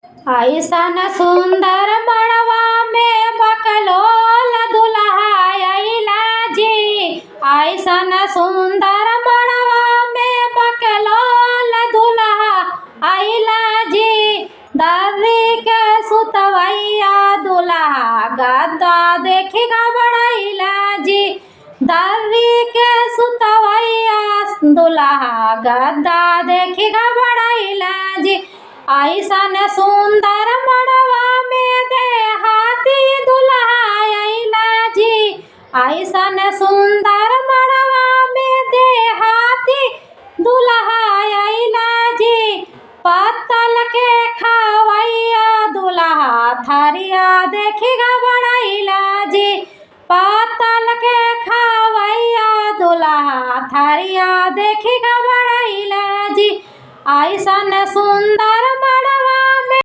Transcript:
ऐसन सुंदर मड़वा में बकलोल दुल्हा अइला जी। ऐसन सुंदर मड़वा में बकलोल दुल्हा अइला जी। दर्री के सुतवैया दुल्हा गद्दा देखी घबराइला जी। दर्री के सुतवैया दुल्हा गद्दा देखी घबराइला जी। ऐसन सुंदर मड़वा में देहाती दुल्हा अइला जी। ऐसन सुंदर मड़वा में देहाती दुल्हा अइला जी। पत्तल के खावैया दुल्हा थरिया देखी घबराइला जी। पत्तल के खावैया दुल्हा थरिया देखी घबराइला जी। ऐसन सुंदर